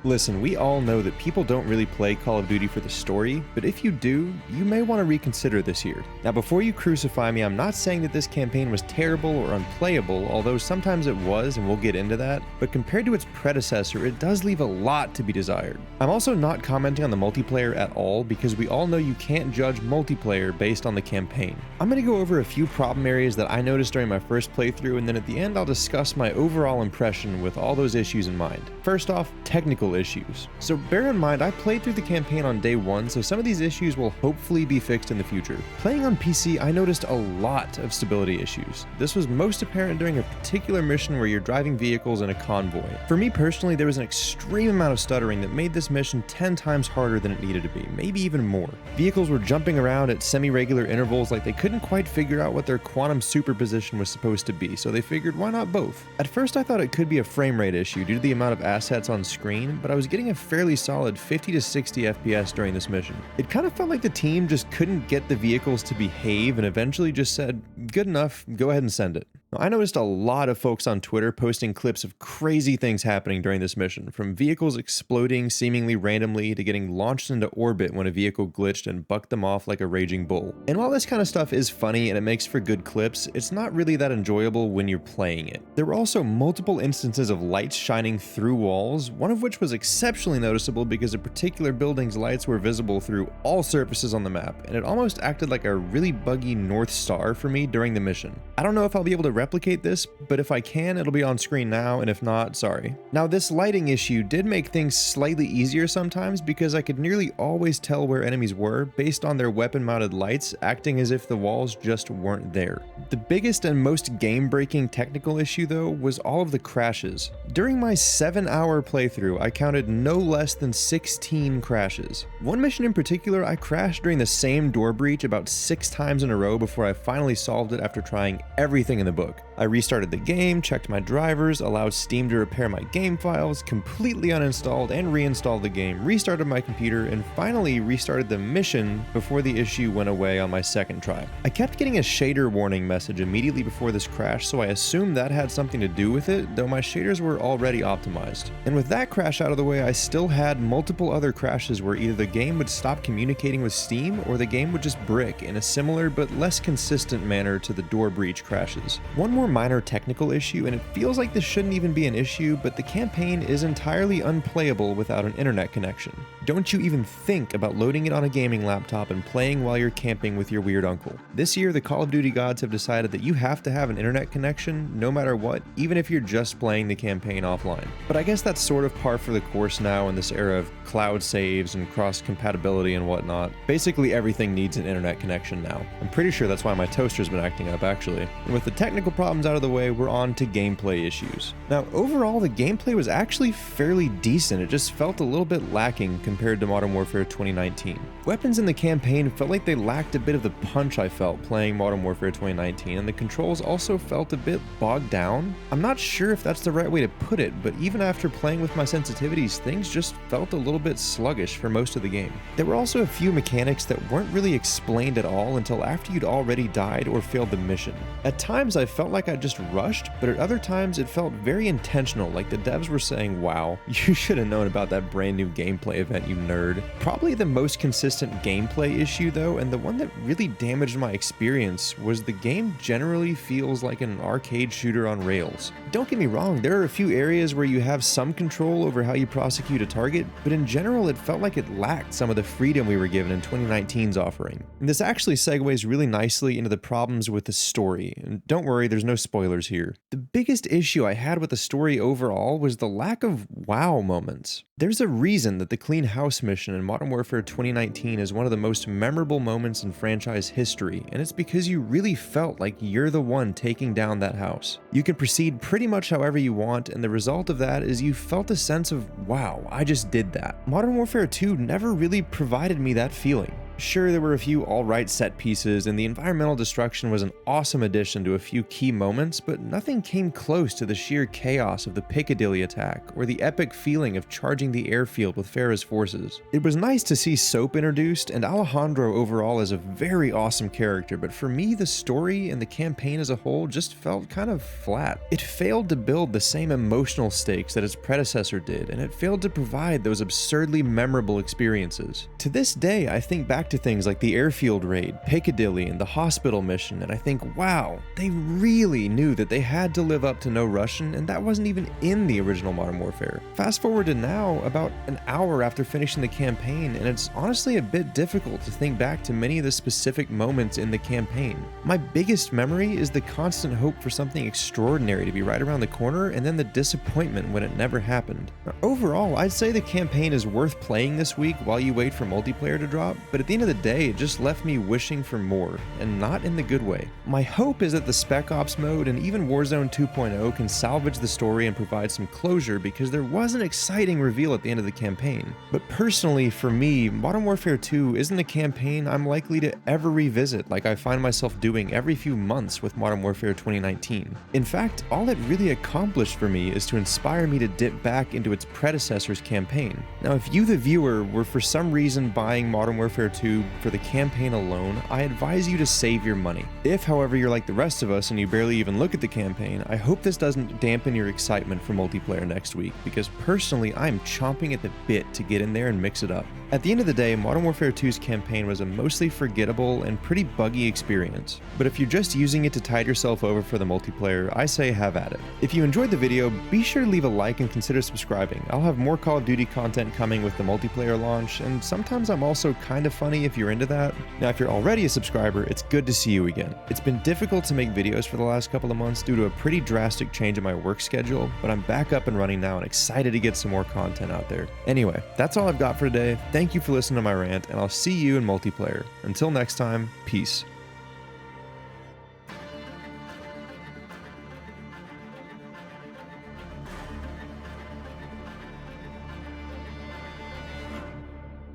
Listen, we all know that people don't really play Call of Duty for the story, but if you do, you may want to reconsider this year. Now, before you crucify me, I'm not saying that this campaign was terrible or unplayable, although sometimes it was, and we'll get into that, but compared to its predecessor, it does leave a lot to be desired. I'm also not commenting on the multiplayer at all, because we all know you can't judge multiplayer based on the campaign. I'm going to go over a few problem areas that I noticed during my first playthrough, and then at the end I'll discuss my overall impression with all those issues in mind. First off, technical issues. So bear in mind, I played through the campaign on day one, so some of these issues will hopefully be fixed in the future. Playing on PC, I noticed a lot of stability issues. This was most apparent during a particular mission where you're driving vehicles in a convoy. For me personally, there was an extreme amount of stuttering that made this mission 10 times harder than it needed to be, maybe even more. Vehicles were jumping around at semi-regular intervals like they couldn't quite figure out what their quantum superposition was supposed to be, so they figured why not both? At first I thought it could be a frame rate issue due to the amount of assets on screen, but I was getting a fairly solid 50 to 60 FPS during this mission. It kind of felt like the team just couldn't get the vehicles to behave and eventually just said, good enough, go ahead and send it. I noticed a lot of folks on Twitter posting clips of crazy things happening during this mission, from vehicles exploding seemingly randomly to getting launched into orbit when a vehicle glitched and bucked them off like a raging bull. And while this kind of stuff is funny and it makes for good clips, it's not really that enjoyable when you're playing it. There were also multiple instances of lights shining through walls, one of which was exceptionally noticeable because a particular building's lights were visible through all surfaces on the map, and it almost acted like a really buggy North Star for me during the mission. I don't know if I'll be able to replicate this, but if I can, it'll be on screen now, and if not, sorry. Now, this lighting issue did make things slightly easier sometimes because I could nearly always tell where enemies were based on their weapon-mounted lights acting as if the walls just weren't there. The biggest and most game-breaking technical issue, though, was all of the crashes. During my 7-hour playthrough, I counted no less than 16 crashes. One mission in particular, I crashed during the same door breach about 6 times in a row before I finally solved it after trying everything in the book. I restarted the game, checked my drivers, allowed Steam to repair my game files, completely uninstalled and reinstalled the game, restarted my computer, and finally restarted the mission before the issue went away on my second try. I kept getting a shader warning message immediately before this crash, so I assumed that had something to do with it, though my shaders were already optimized. And with that crash out of the way, I still had multiple other crashes where either the game would stop communicating with Steam or the game would just brick in a similar but less consistent manner to the door breach crashes. One more minor technical issue, and it feels like this shouldn't even be an issue, but the campaign is entirely unplayable without an internet connection. Don't you even think about loading it on a gaming laptop and playing while you're camping with your weird uncle. This year, the Call of Duty gods have decided that you have to have an internet connection no matter what, even if you're just playing the campaign offline. But I guess that's sort of par for the course now in this era of cloud saves and cross-compatibility and whatnot. Basically everything needs an internet connection now. I'm pretty sure that's why my toaster's been acting up, actually. And with the technical problems out of the way, we're on to gameplay issues. Now, overall, the gameplay was actually fairly decent. It just felt a little bit lacking compared to Modern Warfare 2019. Weapons in the campaign felt like they lacked a bit of the punch I felt playing Modern Warfare 2019, and the controls also felt a bit bogged down. I'm not sure if that's the right way to put it, but even after playing with my sensitivities, things just felt a little bit sluggish for most of the game. There were also a few mechanics that weren't really explained at all until after you'd already died or failed the mission. At times I felt like I just rushed, but at other times it felt very intentional, like the devs were saying, wow, you should have known about that brand new gameplay event, you nerd. Probably the most consistent gameplay issue though, and the one that really damaged my experience, was the game generally feels like an arcade shooter on rails. Don't get me wrong, there are a few areas where you have some control over how you prosecute a target, but in general it felt like it lacked some of the freedom we were given in 2019's offering. And this actually segues really nicely into the problems with the story, and don't worry, there's no spoilers here. The biggest issue I had with the story overall was the lack of wow moments. There's a reason that the Clean House mission in Modern Warfare 2019 is one of the most memorable moments in franchise history, and it's because you really felt like you're the one taking down that house. You can proceed pretty much however you want, and the result of that is you felt a sense of, wow, I just did that. Modern Warfare 2 never really provided me that feeling. Sure, there were a few alright set pieces, and the environmental destruction was an awesome addition to a few key moments, but nothing came close to the sheer chaos of the Piccadilly attack, or the epic feeling of charging the airfield with Farah's forces. It was nice to see Soap introduced, and Alejandro overall is a very awesome character, but for me, the story and the campaign as a whole just felt kind of flat. It failed to build the same emotional stakes that its predecessor did, and it failed to provide those absurdly memorable experiences. To this day, I think back to things like the airfield raid, Piccadilly, and the hospital mission, and I think, wow, they really knew that they had to live up to No Russian, and that wasn't even in the original Modern Warfare. Fast forward to now, about an hour after finishing the campaign, and it's honestly a bit difficult to think back to many of the specific moments in the campaign. My biggest memory is the constant hope for something extraordinary to be right around the corner, and then the disappointment when it never happened. Now, overall, I'd say the campaign is worth playing this week while you wait for multiplayer to drop, but at the end of the day, it just left me wishing for more, and not in the good way. My hope is that the Spec Ops mode and even Warzone 2.0 can salvage the story and provide some closure, because there was an exciting reveal at the end of the campaign. But personally, for me, Modern Warfare 2 isn't a campaign I'm likely to ever revisit like I find myself doing every few months with Modern Warfare 2019. In fact, all it really accomplished for me is to inspire me to dip back into its predecessor's campaign. Now, if you, the viewer, were for some reason buying Modern Warfare 2 for the campaign alone, I advise you to save your money. If, however, you're like the rest of us and you barely even look at the campaign, I hope this doesn't dampen your excitement for multiplayer next week, because personally, I'm chomping at the bit to get in there and mix it up. At the end of the day, Modern Warfare 2's campaign was a mostly forgettable and pretty buggy experience, but if you're just using it to tide yourself over for the multiplayer, I say have at it. If you enjoyed the video, be sure to leave a like and consider subscribing. I'll have more Call of Duty content coming with the multiplayer launch, and sometimes I'm also kind of funny if you're into that. Now, if you're already a subscriber, it's good to see you again. It's been difficult to make videos for the last couple of months due to a pretty drastic change in my work schedule, but I'm back up and running now and excited to get some more content out there. Anyway, that's all I've got for today. Thank you for listening to my rant, and I'll see you in multiplayer. Until next time, peace.